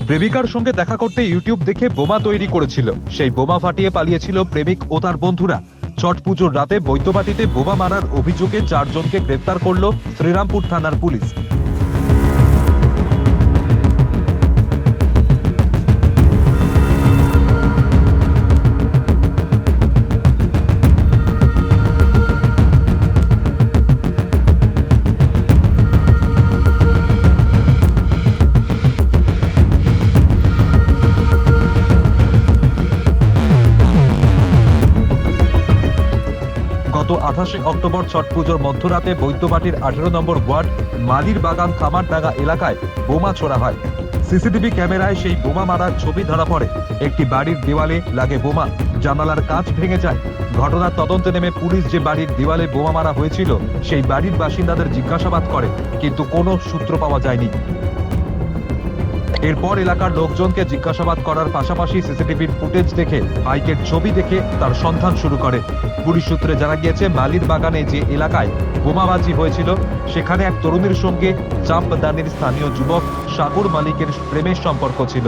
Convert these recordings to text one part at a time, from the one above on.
প্রেমিকার সঙ্গে দেখা করতে ইউটিউব দেখে বোমা তৈরি করেছিল, সেই বোমা ফাটিয়ে পালিয়েছিল প্রেমিক ও তার বন্ধুরা। ছট পুজোর রাতে বৈদ্যবাটিতে বোমা মারার অভিযোগে 4 জনকে গ্রেফতার করল শ্রীরামপুর থানার পুলিশ। গত 28 অক্টোবর ছট পুজোর মধ্যরাতে বৈদ্যবাটির 18 নম্বর ওয়ার্ড মালির বাগান খামারডাঙ্গা এলাকায় বোমা ছোড়া হয়। সিসিটিভি ক্যামেরায় সেই বোমা মারার ছবি ধরা পড়ে। একটি বাড়ির দেওয়ালে লাগে বোমা, জানালার কাঁচ ভেঙে যায়। ঘটনার তদন্তে নেমে পুলিশ যে বাড়ির দেওয়ালে বোমা মারা হয়েছিল সেই বাড়ির বাসিন্দাদের জিজ্ঞাসাবাদ করে, কিন্তু কোনো সূত্র পাওয়া যায়নি। এরপর এলাকার লোকজনকে জিজ্ঞাসাবাদ করার পাশাপাশি সিসিটিভির ফুটেজ দেখে, বাইকের ছবি দেখে তার সন্ধান শুরু করে। পুলিশ সূত্রে জানা গিয়েছে, মালির বাগানে যে এলাকায় বোমাবাজি হয়েছিল সেখানে এক তরুণীর সঙ্গে চাম্পদানির স্থানীয় যুবক সাগর মালিকের প্রেমের সম্পর্ক ছিল।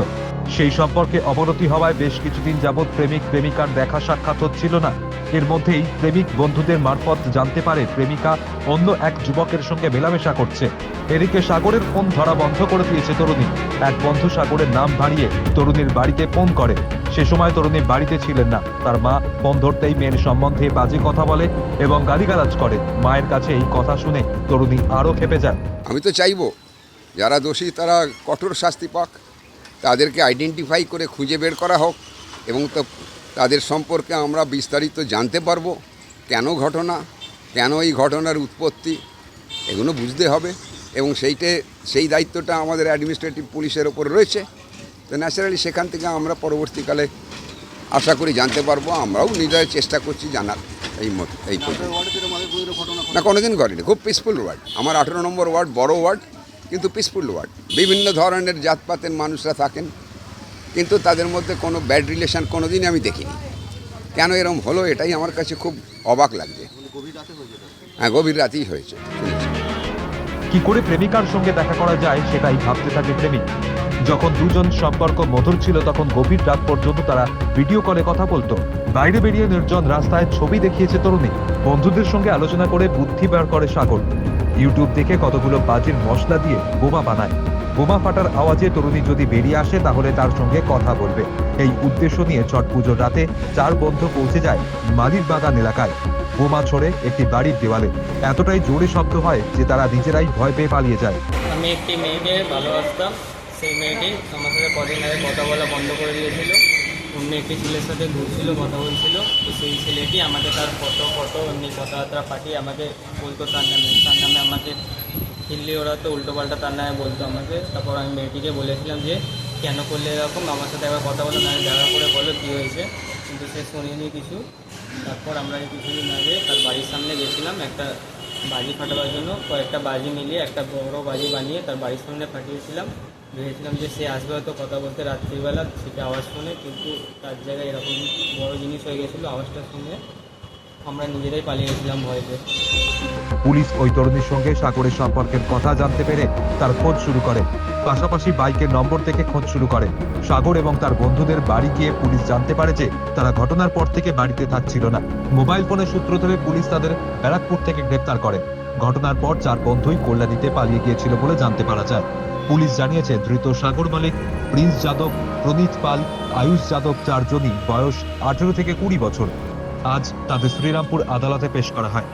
সেই সম্পর্কে অবনতি হওয়ায় বেশ কিছুদিন যাবৎ প্রেমিক প্রেমিকার দেখা সাক্ষাৎ হচ্ছিল না। এর মধ্যেই প্রেমিক বন্ধুদের মারফত জানতে পারে প্রেমিকা অন্য এক যুবকের সঙ্গে মেলামেশা করছে। এদিকে সাগরের ফোন ধরা বন্ধ করে দিয়েছে তরুণী। এক বন্ধু সাগরের নাম ভাড়িয়ে তরুণীর বাড়িতে ফোন করে। সে সময় তরুণী বাড়িতে ছিলেন না। তার মা ফোন ধরতেই মেয়ের সম্বন্ধে বাজে কথা বলে এবং গালিগালাজ করে। মায়ের কাছে এই কথা শুনে তরুণী আরো ক্ষেপে যায়। আমি তো চাইবো যারা দোষী তারা কঠোর শাস্তি পাক, তাদেরকে আইডেন্টিফাই করে খুঁজে বের করা হোক এবং তো তাদের সম্পর্কে আমরা বিস্তারিত জানতে পারবো, কেন ঘটনা, কেন এই ঘটনার উৎপত্তি, এগুলো বুঝতে হবে এবং সেই দায়িত্বটা আমাদের অ্যাডমিনিস্ট্রেটিভ পুলিশের ওপর রয়েছে। তো ন্যাচারালি সেখান থেকে আমরা পরবর্তীকালে আশা করি জানতে পারবো। আমরাও নিজেরাই চেষ্টা করছি জানার। এই না, কোনোদিন করিনি। খুব পিসফুল ওয়ার্ড আমার 18 নম্বর ওয়ার্ড, বড় ওয়ার্ড কিন্তু পিসফুল ওয়ার্ড। বিভিন্ন ধরনের জাতপাতের মানুষরা থাকেন, কিন্তু তাদের মধ্যে কোনো ব্যাড রিলেশন কোনোদিনই আমি দেখিনি। কেন এরকম হলো এটাই আমার কাছে খুব অবাক লাগছে। হ্যাঁ, গভীর রাতেই হয়েছে। কি করে প্রেমিকার সঙ্গে দেখা করা যায় সেটাই ভাবতে থাকে প্রেমিক। যখন দুজন সম্পর্ক মধুর ছিল তখন গভীর রাত পর্যন্ত তারা ভিডিও কলে কথা বলতো। বাইরে বেরিয়ে নির্জন রাস্তায় ছবি দেখিয়েছে তরুণী। বন্ধুদের সঙ্গে আলোচনা করে বুদ্ধি বের করে সাগর। ইউটিউব দেখে কতগুলো বাজির মশলা দিয়ে বোমা বানায়। বোমা ফাটার আওয়াজে তরুণী যদি বেরিয়ে আসে তাহলে তার সঙ্গে কথা বলবে। এই উদ্দেশ্য নিয়ে ছট পুজোর রাতে 4 বন্ধু পৌঁছে যায় মালির বাগান এলাকায়। বোমা ছড়ে একটি বাড়ির দেওয়ালে। এতটাই জোরে শব্দ হয় যে তারা নিজেরাই ভয় পেয়ে পালিয়ে যায়। আমি একটি মেয়েকে ভালোবাসতাম। সেই মেয়েটি আমার সাথে কদিন আগে কথা বলা বন্ধ করে দিয়েছিল। অন্য একটি ছেলের সাথে ঘুরছিল, কথা বলছিল। তো সেই ছেলেটি আমাকে তার ফটো এমনি কথাবার্তা পাঠিয়ে আমাকে বলতো তার নামে আমাকে হিল্লি ওড়াতো, উল্টোপাল্টা তার নামে বলতো আমাকে। তারপর আমি মেয়েটিকে বলেছিলাম যে কেন করলে এরকম, আমার সাথে একবার কথা বলো, নাহলে দেখা করে বলো কী হয়েছে। কিন্তু সে শুনিনি কিছু। তারপর আমরা কিছুদিন আগে তার বাড়ির সামনে গেছিলাম একটা বাজি ফাটাবার জন্য। কয়েকটা বাজি মিলিয়ে একটা বড় বাজি বানিয়ে তার বাড়ির সামনে ফাটিয়েছিলাম। ভেবেছিলাম যে সে আসবে হয়তো কথা বলতে রাত্রিবেলা, সেটা আওয়াজ শুনে, কিন্তু তার জায়গায় এরকম বড় জিনিস হয়ে গেছিলো। আওয়াজটার সঙ্গে আমরা নিজেরাই পালিয়ে গেছিলাম ভয়তে। পুলিশ ওই তরুণীর সঙ্গে সাগরের সম্পর্কের কথা জানতে পেরে তার খোঁজ শুরু করে। পাশাপাশি বাইকের নম্বর থেকে খোঁজ শুরু করে। সাগর এবং তার বন্ধুদের বাড়ি গিয়ে পুলিশ জানতে পারে যে তারা ঘটনার পর থেকে বাড়িতে থাকছিল না। মোবাইল ফোনের সূত্র ধরে পুলিশ তাদের ব্যারাকপুর থেকে গ্রেফতার করে। ঘটনার পর 4 বন্ধুই কল্যাণীতে পালিয়ে গিয়েছিল বলে জানতে পারা যায়। পুলিশ জানিয়েছে ধৃত সাগর মালিক, প্রিন্স যাদব, প্রনীত পাল, আয়ুষ যাদব 4 জনই বয়স 18 থেকে 20 বছর। আজ তাদের শ্রীরামপুর আদালতে পেশ করা হয়।